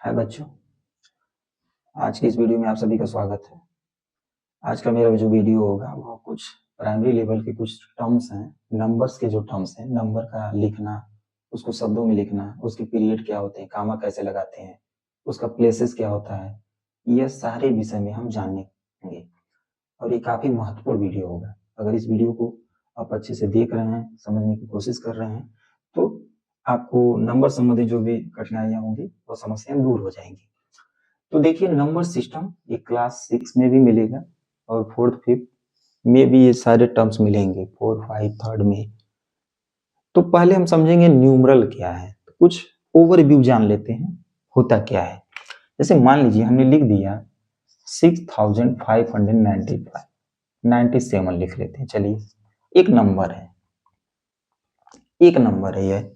हाय बच्चों, आज की इस वीडियो में आप सभी का स्वागत है। आज का मेरा जो वीडियो होगा वो कुछ प्राइमरी लेवल के कुछ टर्म्स हैं, नंबर्स के जो टर्म्स हैं, नंबर का लिखना, उसको शब्दों में लिखना, उसके पीरियड क्या होते हैं, कामा कैसे लगाते हैं, उसका प्लेसेस क्या होता है, यह सारे विषय में हम जानेंगे और ये काफी महत्वपूर्ण वीडियो होगा। अगर इस वीडियो को आप अच्छे से देख रहे हैं, समझने की कोशिश कर रहे हैं, तो आपको नंबर संबंधी जो भी कठिनाइयां होंगी वो समस्याएं दूर हो जाएंगी। तो देखिए, नंबर सिस्टम ये क्लास 6 में भी मिलेगा और 4th 5th में भी ये सारे टर्म्स मिलेंगे, 4 5 3rd में। तो पहले हम समझेंगे न्यूमरल क्या है, तो कुछ ओवरव्यू जान लेते हैं होता क्या है। जैसे मान लीजिए हमने लिख दिया 6595 97 लिख लेते हैं। चलिए, एक नंबर है, ये।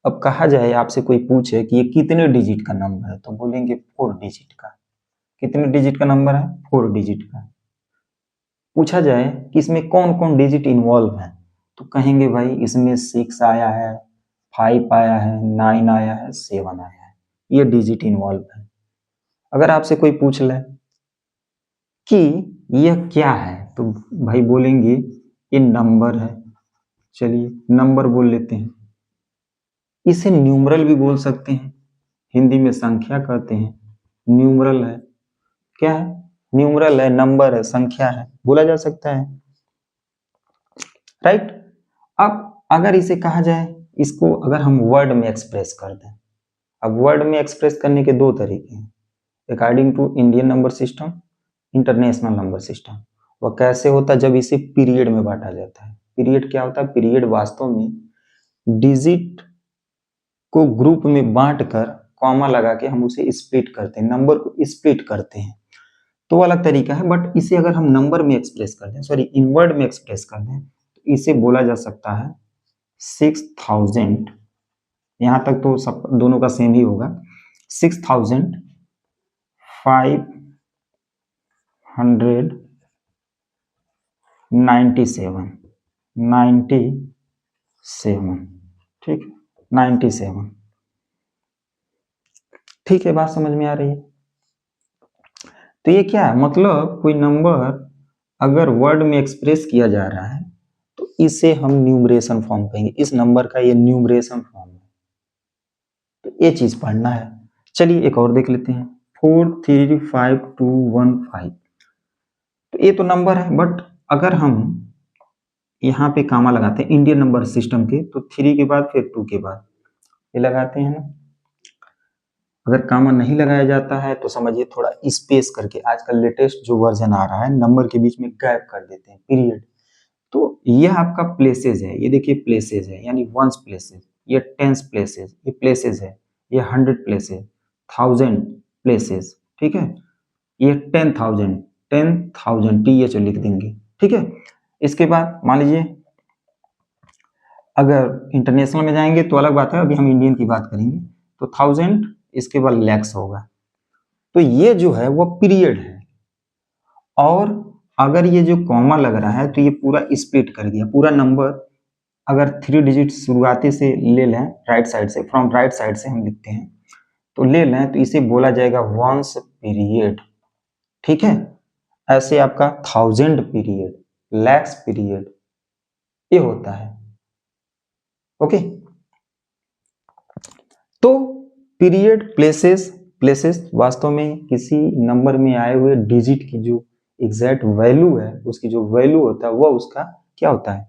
अब कहा जाए, आपसे कोई पूछे कि ये कितने डिजिट का नंबर है, तो बोलेंगे 4 डिजिट का। कितने डिजिट का नंबर है? 4 डिजिट का। पूछा जाए कि इसमें कौन कौन डिजिट इन्वॉल्व है, तो कहेंगे भाई इसमें 6 आया है, 5 आया है, 9 आया है, 7 आया है, ये डिजिट इन्वॉल्व है। अगर आपसे कोई पूछ ले कि यह क्या है, तो भाई बोलेंगे ये नंबर है। चलिए, नंबर बोल लेते हैं। इसे न्यूमरल भी बोल सकते हैं, हिंदी में संख्या कहते हैं। न्यूमरल है, क्या है? न्यूमरल है, नंबर है, संख्या है, बोला जा सकता है, राइट। अब अगर इसे कहा जाए, इसको अगर हम वर्ड में एक्सप्रेस कर दें, अब वर्ड में एक्सप्रेस करने के दो तरीके हैं, according to Indian number system, international number system. वह कैसे होता है? जब इसे पीरियड में बांटा जाता है। पीरियड क्या होता है? पीरियड वास्तव में डिजिट को ग्रुप में बांट कर कॉमा लगा के हम उसे स्प्लिट करते हैं, नंबर को स्प्लिट करते हैं, तो अलग तरीका है। बट इसे अगर हम नंबर में एक्सप्रेस कर दें, सॉरी इन वर्ड में एक्सप्रेस कर दें, तो इसे बोला जा सकता है 6000। यहां तक तो सब दोनों का सेम ही होगा। 6597 97, ठीक, 97। ठीक है, बात समझ में आ रही है? तो ये क्या है, मतलब कोई नंबर अगर वर्ड में एक्सप्रेस किया जा रहा है तो इसे हम न्यूमरेशन फॉर्म कहेंगे। इस नंबर का ये न्यूमरेशन फॉर्म है, तो ये चीज पढ़ना है। चलिए एक और देख लेते हैं, 435215। तो ये तो नंबर है, बट अगर हम यहाँ पे कामा लगाते हैं इंडियन नंबर सिस्टम के, तो 3 के बाद फिर 2 के बाद ये लगाते हैं ना। अगर कामा नहीं लगाया जाता है तो समझिए थोड़ा स्पेस करके, आजकल लेटेस्ट जो वर्जन आ रहा है, नंबर के बीच में गैप कर देते हैं, पीरियड। तो यह आपका प्लेसेस है, ये देखिए प्लेसेस है, यानी वंस प्लेसेस, ये टेंस प्लेसेस, ये प्लेसेस है, ये 100 प्लेसेस, 1000 प्लेसेस, ठीक है। ये 10,000, 10,000 TH लिख देंगे, ठीक है। इसके बाद मान लीजिए अगर इंटरनेशनल में जाएंगे तो अलग बात है, अभी हम इंडियन की बात करेंगे। तो 1000, इसके बाद लैक्स होगा। तो ये जो है वो पीरियड है। और अगर ये जो कॉमा लग रहा है तो ये पूरा स्प्लिट कर दिया, पूरा नंबर अगर 3 डिजिट शुरुआती से ले लें, राइट साइड से, फ्रॉम राइट साइड से हम लिखते हैं, तो ले लें तो इसे बोला जाएगा वंस पीरियड, ठीक है। ऐसे आपका 1000 पीरियड, लैक्स पीरियड, ये होता है, ओके। तो पीरियड, प्लेसेस, प्लेसेस वास्तव में किसी नंबर में आए हुए डिजिट की जो एग्जैक्ट वैल्यू है, उसकी जो वैल्यू होता है वह उसका क्या होता है?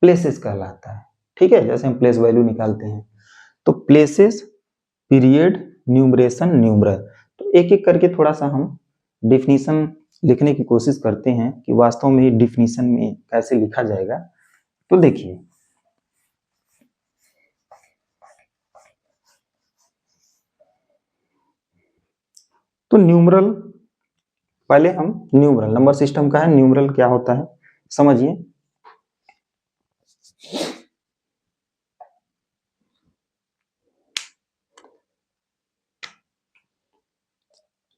प्लेसेस कहलाता है, ठीक है। जैसे हम प्लेस वैल्यू निकालते हैं, तो प्लेसेस, पीरियड, न्यूमरेशन, न्यूमरल। तो एक एक करके थोड़ा सा हम डिफिनीशन लिखने की कोशिश करते हैं कि वास्तव में ये डिफिनीशन में कैसे लिखा जाएगा। तो देखिए, तो न्यूमरल, पहले हम न्यूमरल नंबर सिस्टम का है, न्यूमरल क्या होता है समझिए।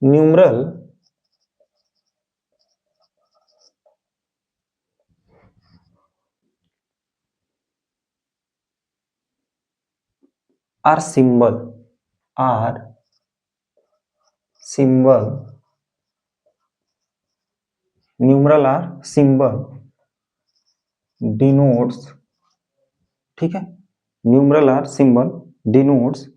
Numeral are symbol, are symbol, numeral are symbol denotes, ठीक है, न्यूमरल आर सिंबल डिनोट्स,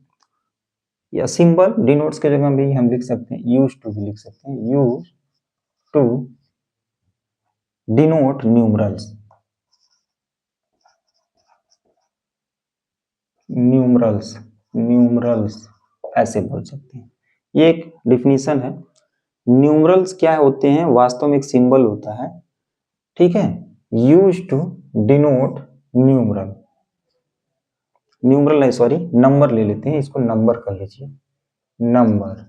या सिंबल डिनोट्स के जगह भी हम लिख सकते हैं यूज टू भी लिख सकते हैं, use to denote numerals, numerals, numerals ऐसे बोल सकते हैं। ये एक डिफिनीशन है। न्यूमरल्स क्या होते हैं, वास्तव में एक सिंबल होता है, ठीक है, use to denote numeral, numeral नहीं सॉरी नंबर ले लेते हैं, इसको नंबर कर लीजिए, नंबर,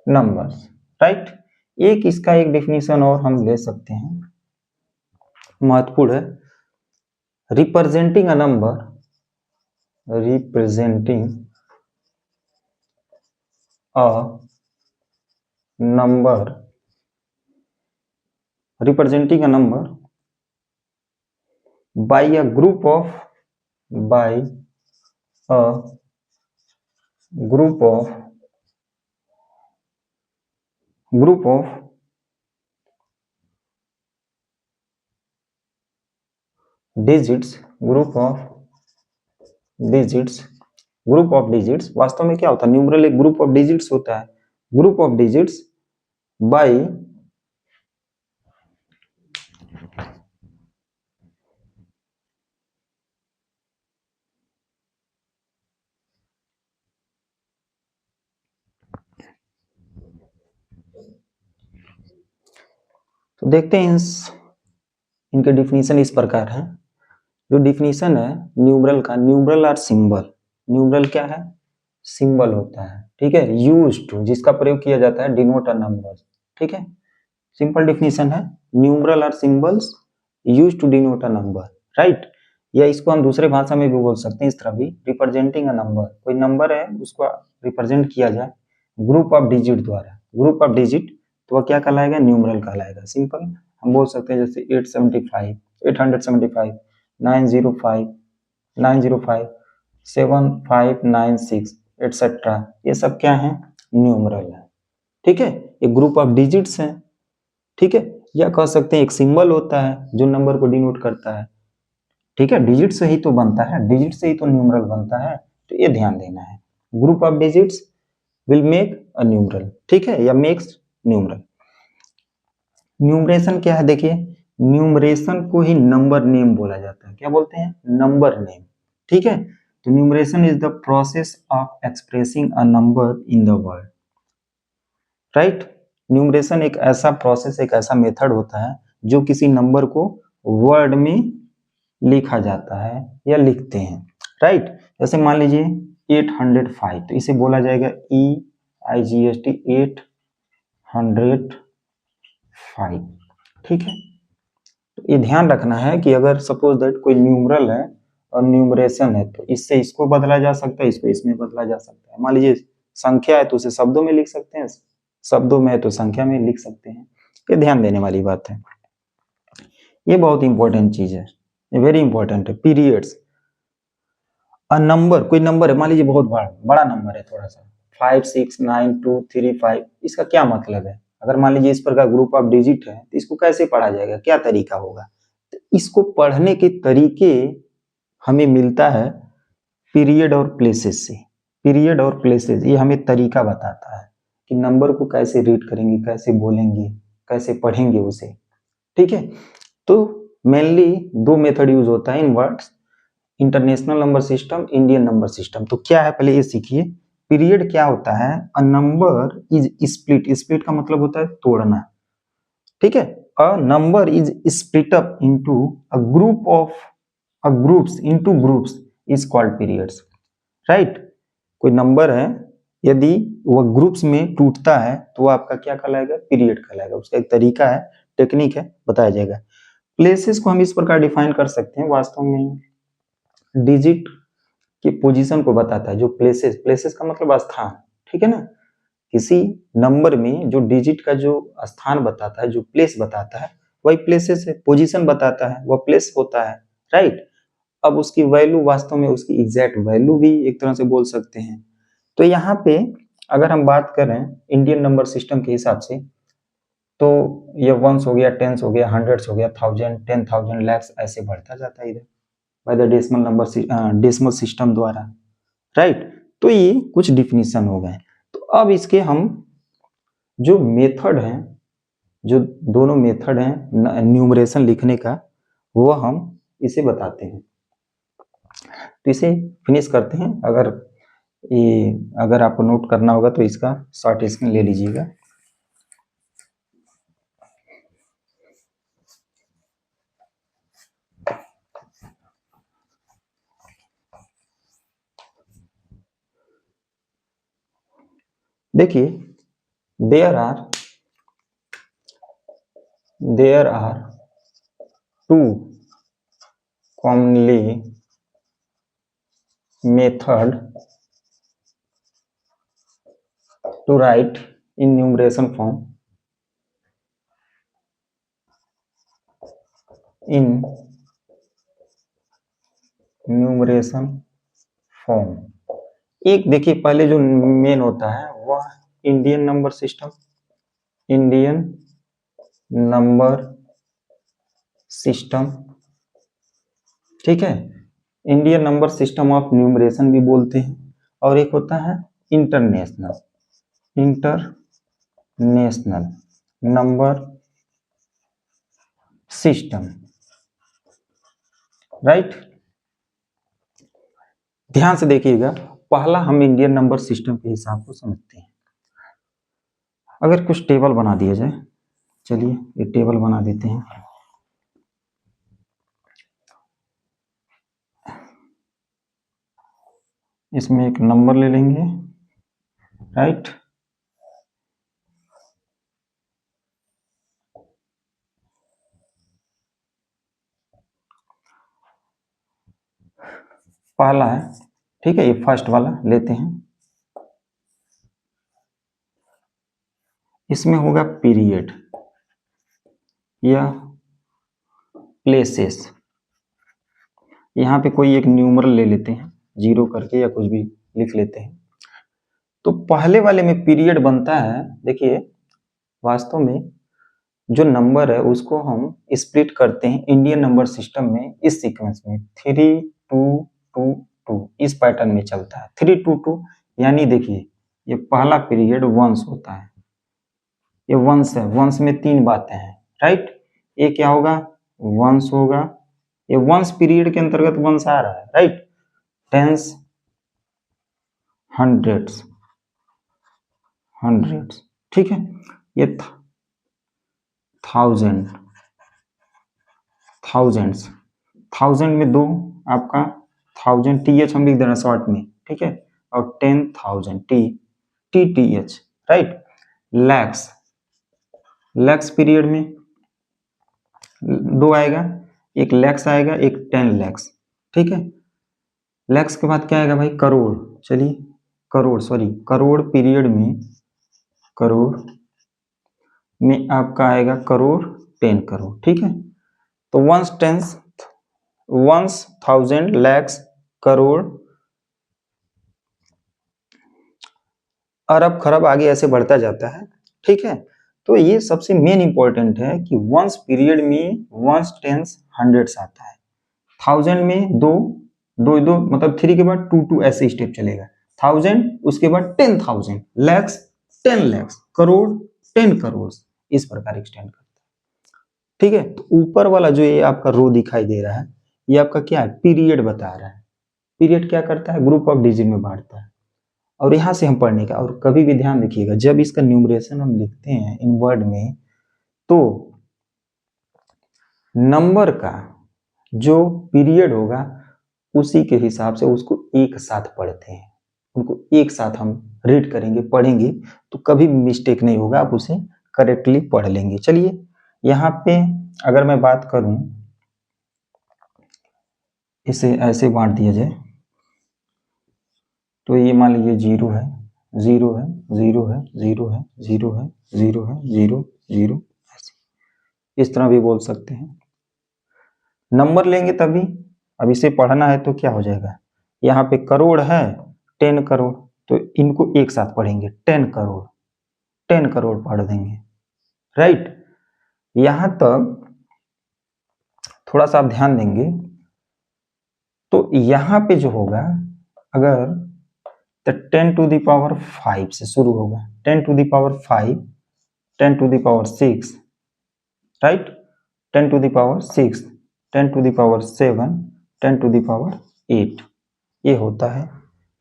नंबर्स, राइट। एक इसका एक डिफिनीशन और हम ले सकते हैं, महत्वपूर्ण है, representing a number, representing a number, representing a number by a group of, by a group of digits, group of digits, वास्तव में क्या होता है, न्यूमरल एक ग्रुप ऑफ डिजिट्स होता है, ग्रुप ऑफ डिजिट्स बाय तो देखते हैं इनके डिफिनीशन इस प्रकार है। जो डिफिनीशन है न्यूमरल का, न्यूमरल आर सिंबल, न्यूमरल क्या है, सिंबल होता है, ठीक है, यूज टू जिसका प्रयोग किया जाता है डिनोट अ नंबर, ठीक है, सिंपल डिफिनीशन है, numeral are symbols use to denote a number, right. या इसको हम दूसरे भाषा में भी बोल सकते हैं इस तरह भी, रिप्रेजेंटिंग अ नंबर, कोई नंबर है उसको रिप्रेजेंट किया जाए ग्रुप ऑफ डिजिट द्वारा, ग्रुप ऑफ डिजिट, तो वह क्या कहलाएगा, न्यूमरल कहलाएगा। सिंपल हम बोल सकते हैं जैसे 875, 875, 905, 905, 7596 एटसेट्रा, ये सब क्या है, न्यूमरल है, ठीक है, एक ग्रुप ऑफ डिजिट्स है, ठीक है, या कह सकते हैं एक सिंबल होता है जो नंबर को डिनोट करता है, ठीक है, डिजिट से ही तो बनता है, डिजिट से ही तो न्यूमरल बनता है, तो ये ध्यान देना है, group of digits will make a numeral, ठीक है, या मेक्स न्यूमरल। न्यूमरेशन क्या है, देखिए न्यूमरेशन को ही नंबर नेम बोला जाता है, क्या बोलते हैं, नंबर नेम, ठीक है, तो numeration is the process of expressing a number in the word, right. Numeration एक ऐसा प्रोसेस, एक ऐसा मेथड होता है जो किसी नंबर को वर्ड में लिखा जाता है या लिखते हैं, राइट। जैसे मान लीजिए 805, तो इसे बोला जाएगा EIGHT 805, ठीक है। तो ये ध्यान रखना है कि अगर सपोज दैट कोई न्यूमरल है और न्यूमरेशन है, तो इससे इसको बदला जा सकता है, इसको इसमें बदला जा सकता है। मान लीजिए संख्या है तो उसे शब्दों में लिख सकते हैं, शब्दों में है तो संख्या में लिख सकते हैं, ये ध्यान देने वाली बात है, ये बहुत इंपॉर्टेंट चीज है, ये वेरी इंपॉर्टेंट है। पीरियड्स, अ नंबर, कोई नंबर है मान लीजिए बहुत बड़ा नंबर है थोड़ा सा, 5692335, इसका क्या मतलब है, अगर मान लीजिए इस पर का ग्रुप ऑफ डिजिट है तो इसको कैसे पढ़ा जाएगा, क्या तरीका होगा, तो इसको पढ़ने के तरीके हमें मिलता है पीरियड और प्लेसेस से, पीरियड और प्लेसेस ये हमें तरीका बताता है कि नंबर को कैसे रीड करेंगे, कैसे बोलेंगे, कैसे पढ़ेंगे उसे, ठीक है। तो मेनली दो मेथड यूज होता है in words, international number system, Indian number system. तो क्या है पहले ये सीखिए, पीरियड क्या होता है, a number is split, split का मतलब होता है तोड़ना, ठीक है, a number is split up into a group of a groups into groups is called periods, right. कोई नंबर है यदि वह ग्रुप्स में टूटता है तो वो आपका क्या कहलाएगा, पीरियड कहलाएगा, उसका एक तरीका है, टेक्निक है, बताया जाएगा। प्लेसेस को हम इस प्रकार डिफाइन कर सकते हैं, वास्तव में डिजिट की पोजीशन को बताता है, जो प्लेसेस, प्लेसेस का मतलब स्थान, ठीक है ना, किसी नंबर में जो डिजिट का जो स्थान बताता है, जो प्लेस बताता है, वही प्लेसेस है, पोजीशन बताता है, वह प्लेस होता है, राइट। अब उसकी वैल्यू, वास्तव में उसकी एग्जैक्ट वैल्यू भी एक तरह से बोल सकते हैं। तो यहाँ पे अगर हम बात करें इंडियन नंबर सिस्टम के हिसाब से, तो ये वंस हो गया, टेंस हो गया, हंड्रेड्स हो गया, 1000, 10,000, लैक्स, ऐसे बढ़ता जाता है इधर by the decimal number decimal system द्वारा, राइट। तो ये कुछ डिफिनीशन हो गए। तो अब इसके हम जो मेथड हैं, जो दोनों मेथड हैं न्यूमरेशन लिखने का, वो हम इसे बताते हैं। तो इसे फिनिश करते हैं। अगर आपको नोट करना होगा तो इसका शॉर्ट स्क्रीन ले लीजिएगा। देखिए, there are two commonly method to write in numeration form. In numeration form, एक देखिए पहले जो मेन होता है वह Indian number system, Indian number system, ठीक है। Indian number system of numeration भी बोलते हैं। और एक होता है इंटरनेशनल नंबर सिस्टम, राइट। ध्यान से देखिएगा, पहला हम इंडियन नंबर सिस्टम के हिसाब को समझते हैं। अगर कुछ टेबल बना दिया जाए, चलिए ये टेबल बना देते हैं। इसमें एक नंबर ले लेंगे, राइट। पहला है, ठीक है, ये फर्स्ट वाला लेते हैं। इसमें होगा पीरियड या प्लेसेस। यहाँ पे कोई एक न्यूमरल ले लेते हैं, 0 करके या कुछ भी लिख लेते हैं। तो पहले वाले में पीरियड बनता है। देखिए, वास्तव में जो नंबर है उसको हम स्प्लिट करते हैं इंडियन नंबर सिस्टम में इस सीक्वेंस में 3 2 2 2, इस पैटर्न में चलता है 3 2 2। यानी देखिए, ये पहला पीरियड वंस होता है, ये वंस है। वंस में 3 बातें हैं, राइट। ये क्या होगा, वंस होगा, ये वंस पीरियड के अंतर्गत वंस आ रहा है, राइट। टेंस, हंड्रेड्स, ठीक है। ये थाउजेंड में 2 आपका 1000 TH हम लिख देना शॉर्ट में, ठीक है। और 10,000 TTH, राइट। लैक्स पीरियड में 2 आएगा, एक लैक्स आएगा, एक 10 लैक्स, ठीक है। लैक्स के बाद क्या आएगा भाई, करोड़। चलिए, करोड़ पीरियड में आपका आएगा करोड़, 10 करोड़, ठीक है। तो वंस, थाउजेंड, लैक्स, करोड़, अरब, खरब, आगे ऐसे बढ़ता जाता है, ठीक है। तो ये सबसे मेन इंपॉर्टेंट है कि वंस पीरियड में वंस, टेंस, हंड्रेड्स आता है। 1000 में 2 मतलब 3 के बाद 2 2 ऐसे स्टेप चलेगा। 1000 उसके बाद 10,000, लैक्स 10 लैक्स, करोड़ 10 करोड़, इस प्रकार एक्सटेंड करता है, ठीक है। तो ऊपर वाला जो ये आपका रो दिखाई दे रहा है, ये आपका क्या है, पीरियड बता रहा है। पीरियड क्या करता है, ग्रुप ऑफ डिजिट में बांटता है। और यहां से हम पढ़ने का, और कभी भी ध्यान रखिएगा जब इसका न्यूमरेशन हम लिखते हैं इन वर्ड में, तो नंबर का जो पीरियड होगा उसी के हिसाब से उसको एक साथ पढ़ते हैं, उनको एक साथ हम रीड करेंगे, पढ़ेंगे, तो कभी मिस्टेक नहीं होगा, आप उसे करेक्टली पढ़ लेंगे। चलिए, यहाँ पे अगर मैं बात करूं, इसे ऐसे बांट दिया जाए, तो ये मान लीजिए 0 है, 0 है, 0 है, 0 है, 0 है, 0 है, 0 0, ऐसे इस तरह भी बोल सकते हैं। नंबर लेंगे तभी, अब इसे पढ़ना है तो क्या हो जाएगा, यहाँ पे करोड़ है 10 करोड़, तो इनको एक साथ पढ़ेंगे 10 करोड़ पढ़ देंगे, राइट। यहां तक थोड़ा सा आप ध्यान देंगे तो यहां पे जो होगा, अगर तो 10 टू द पावर 5 से शुरू होगा, 10 to the power 5, 10 to the power 6, right, 10 to the power 6, 10 to the power 7, 10 to the power 8, ये होता है।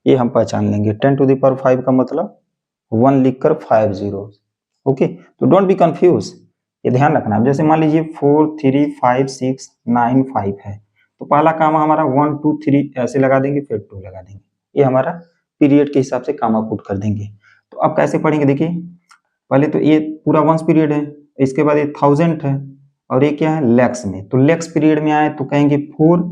ये हम पहचान लेंगे। 10 टू द पावर 5 का मतलब 1 लिखकर 5 जीरो, ओके। तो डोंट बी कंफ्यूज, ये ध्यान रखना। जैसे मान लीजिए 4 3 5 6 9 5 है, तो पहला काम हमारा 1 2 3 ऐसे लगा देंगे, फिर 2 लगा देंगे, ये हमारा पीरियड के हिसाब से कामा पुट कर देंगे। तो अब कैसे पढ़ेंगे, देखिए पहले तो ये पूरा वंस पीरियड है, इसके बाद ये 1000 है, और ये क्या है लैक्स में। तो लैक्स पीरियड में आए तो कहेंगे 4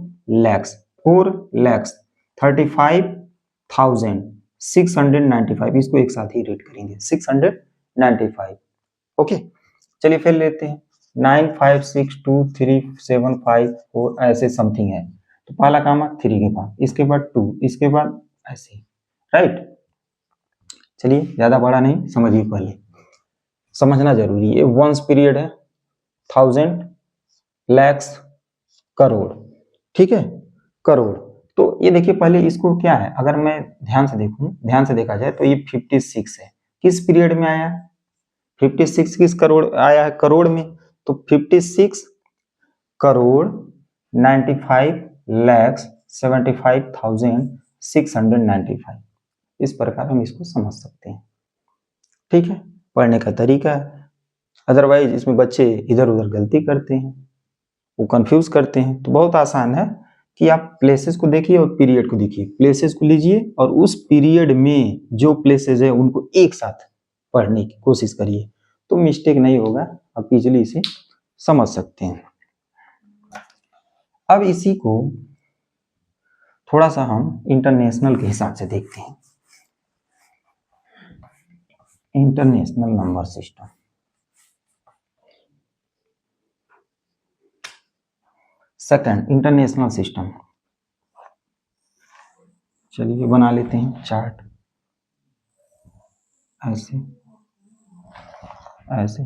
लैक्स, 4 लैक्स 35,695, इसको एक साथ ही रीड करेंगे 695, ओके। चलिए फिर लेते हैं 9 5 6 2 3 7 5 4 ऐसे समथिंग है। तो पहला काम है 3 के पास, इसके बाद 2, इसके बाद ऐसे, राइट। चलिए ज्यादा बड़ा नहीं, समझिए, पहले समझना जरूरी है। वंस पीरियड है, 1000 लैक्स करोड़, ठीक है, करोड़। तो ये देखिए पहले इसको क्या है, अगर मैं ध्यान से देखूं, ध्यान से देखा जाए तो ये 56 है, किस पीरियड में आया, 56 किस करोड़ आया है, करोड़ में। तो 56 करोड़ 95 लैक्स 75,695, इस प्रकार हम इसको समझ सकते हैं, ठीक है। पढ़ने का तरीका है, अदरवाइज इसमें बच्चे इधर उधर गलती करते हैं, वो कंफ्यूज करते हैं। तो बहुत आसान है कि आप प्लेसेस को देखिए और पीरियड को देखिए, प्लेसेस को लीजिए और उस पीरियड में जो प्लेसेस है उनको एक साथ पढ़ने की कोशिश करिए, तो मिस्टेक नहीं होगा, आप इजीली इसे समझ सकते हैं। अब इसी को थोड़ा सा हम इंटरनेशनल के हिसाब से देखते हैं, international number system. Second international system, चलिए बना लेते हैं चार्ट, ऐसे ऐसे,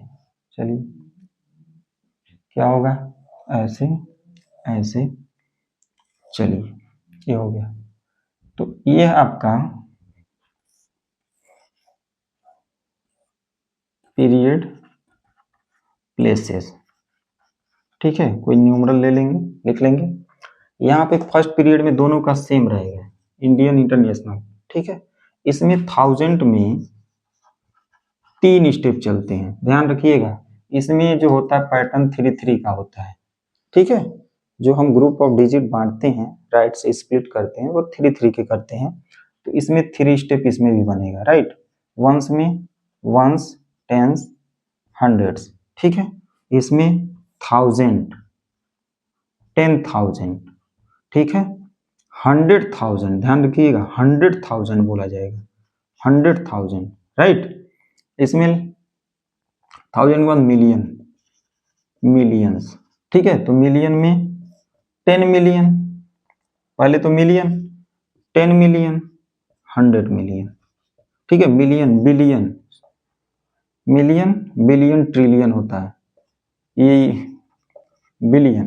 चलिए क्या होगा, ऐसे ऐसे, चलिए ये हो गया। तो ये आपका पीरियड प्लेसेस, ठीक है, कोई न्यूमरल ले लेंगे, लिख लेंगे। यहाँ पे फर्स्ट पीरियड में दोनों का सेम रहेगा, इंडियन इंटरनेशनल, ठीक है। इसमें 1000 में 3 स्टेप चलते हैं, ध्यान रखिएगा। इसमें जो होता है पैटर्न 3-3 का होता है, ठीक है। जो हम ग्रुप ऑफ डिजिट बांटते हैं, राइट से स्प्लिट करते हैं, वो 3-3 के करते हैं। तो इसमें 3 स्टेप इसमें भी बनेगा, राइट। वंस में वंस, टेंस, हंड्रेड्स, ठीक है। इसमें 1000, 10,000, ठीक है, 100,000, ध्यान रखिएगा 100,000 बोला जाएगा, 100,000, राइट। इसमें 1001 मिलियन, मिलियंस, ठीक है। तो मिलियन में 10 मिलियन, पहले तो मिलियन, 10 मिलियन, 100 मिलियन, ठीक है। Million, billion, million, billion, trillion होता है, ये बिलियन।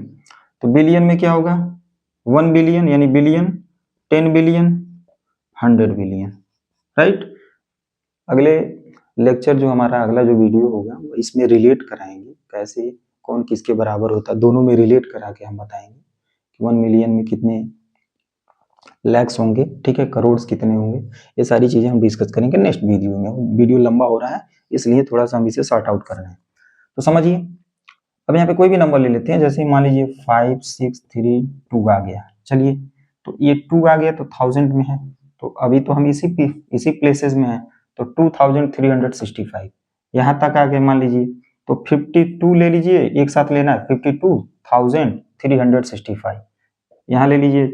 तो बिलियन में क्या होगा, 1 बिलियन यानी बिलियन, 10 बिलियन, 100 बिलियन, राइट। अगले लेक्चर जो हमारा अगला जो वीडियो होगा वो इसमें रिलेट कराएंगे, कैसे कौन किसके बराबर होता है, दोनों में रिलेट करा के हम बताएंगे कि 1 मिलियन में कितने लैक्स होंगे, ठीक है, करोड़ कितने होंगे। ये सारी चीजें हम डिस्कस करेंगे नेक्स्ट वीडियो में। वीडियो लंबा हो रहा है इसलिए थोड़ा सा हम इसे सॉर्ट आउट कर रहे हैं। तो समझिए, अब यहाँ पे कोई भी नंबर ले लेते हैं, जैसे मान लीजिए 5 6 3 2 आ गया, चलिए। तो ये 2 आ गया तो 1000 में है, तो अभी तो हम इसी प्लेसेस में है, तो 2365 यहाँ तक आ गए मान लीजिए। तो 52 ले लीजिए, एक साथ लेना है, 52,365 यहाँ ले लीजिए।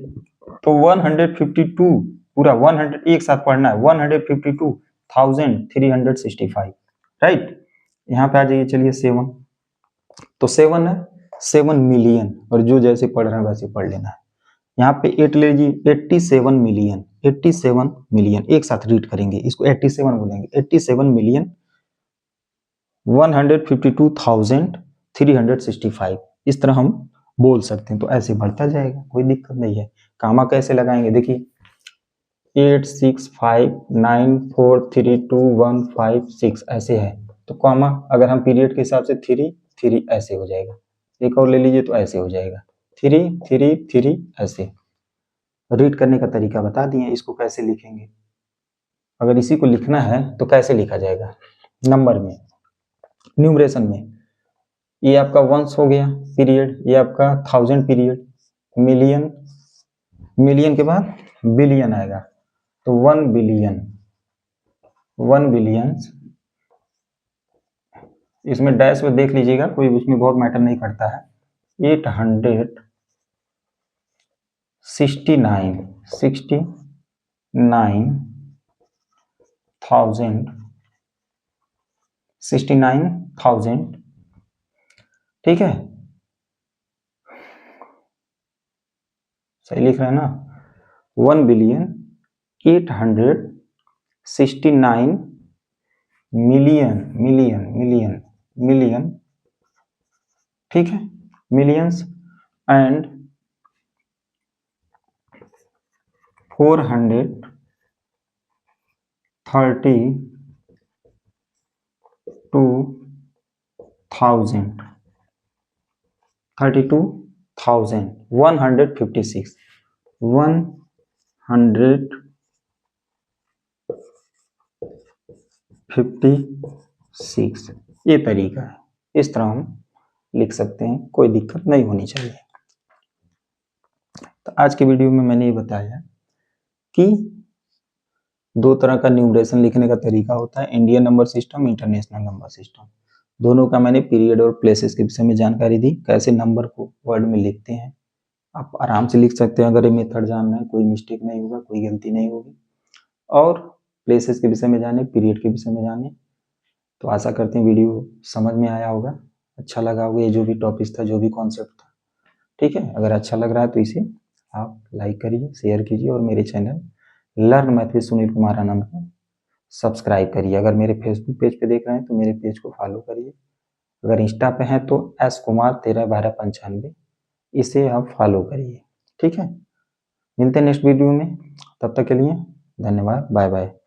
तो 152 पूरा 100 एक साथ पढ़ना है, 152,365, राइट। यहाँ पे आ जाइए, चलिए 7, तो 7 है, 7 मिलियन, और जो जैसे पढ़ रहे हैं वैसे पढ़ लेना है। यहाँ पे 8 ले लीजिए, 87 मिलियन, 87 मिलियन, एक साथ रीड करेंगे इसको, 87 बोलेंगे, 87 मिलियन 152,365, इस तरह हम बोल सकते हैं। तो ऐसे बढ़ता जाएगा, कोई दिक्कत नहीं है। कामा कैसे लगाएंगे, देखिए 865943215 ऐसे है, तो कामा अगर हम पीरियड के हिसाब से 3 ऐसे हो जाएगा। एक और ले लीजिए तो ऐसे हो जाएगा, 3 ऐसे। रीड करने का तरीका बता दिए, इसको कैसे लिखेंगे। अगर इसी को लिखना है तो कैसे लिखा जाएगा, नंबर में, न्यूमरेशन में। ये आपका वंस हो गया पीरियड, ये आपका 1000 पीरियड, मिलियन, मिलियन के बाद बिलियन आएगा, तो 1 बिलियन, 1 बिलियन, इसमें डैश में देख लीजिएगा, कोई उसमें बहुत मैटर नहीं करता है। 69,000, ठीक है, सही लिख रहे हैं ना, 1 बिलियन 869 मिलियन, मिलियन, ठीक है, मिलियंस एंड 432,000, 156, 156, ये तरीका है, इस तरह हम लिख सकते हैं, कोई दिक्कत नहीं होनी चाहिए। तो आज के वीडियो में मैंने ये बताया कि दो तरह का न्यूमरेशन लिखने का तरीका होता है, Indian number system, international number system. दोनों का मैंने पीरियड और प्लेसेस के विषय में जानकारी दी, कैसे नंबर को वर्ड में लिखते हैं। आप आराम से लिख सकते हैं, अगर ये मेथड जानना है, कोई मिस्टेक नहीं होगा, कोई गलती नहीं होगी। और प्लेसेस के विषय में जाने, पीरियड के विषय में जाने। तो आशा करते हैं वीडियो समझ में आया होगा, अच्छा लगा होगा, ये जो भी टॉपिक था, जो भी कॉन्सेप्ट था, ठीक है। अगर अच्छा लग रहा है तो इसे आप लाइक करिए, शेयर कीजिए, और मेरे channel learn math with Sunil Kumar Anand को सब्सक्राइब करिए। अगर मेरे फेसबुक पेज पे देख रहे हैं तो मेरे पेज को फॉलो करिए। अगर इंस्टा पे हैं तो S कुमार 131295, इसे आप फॉलो करिए, ठीक है। मिलते हैं नेक्स्ट वीडियो में, तब तक के लिए धन्यवाद, बाय बाय।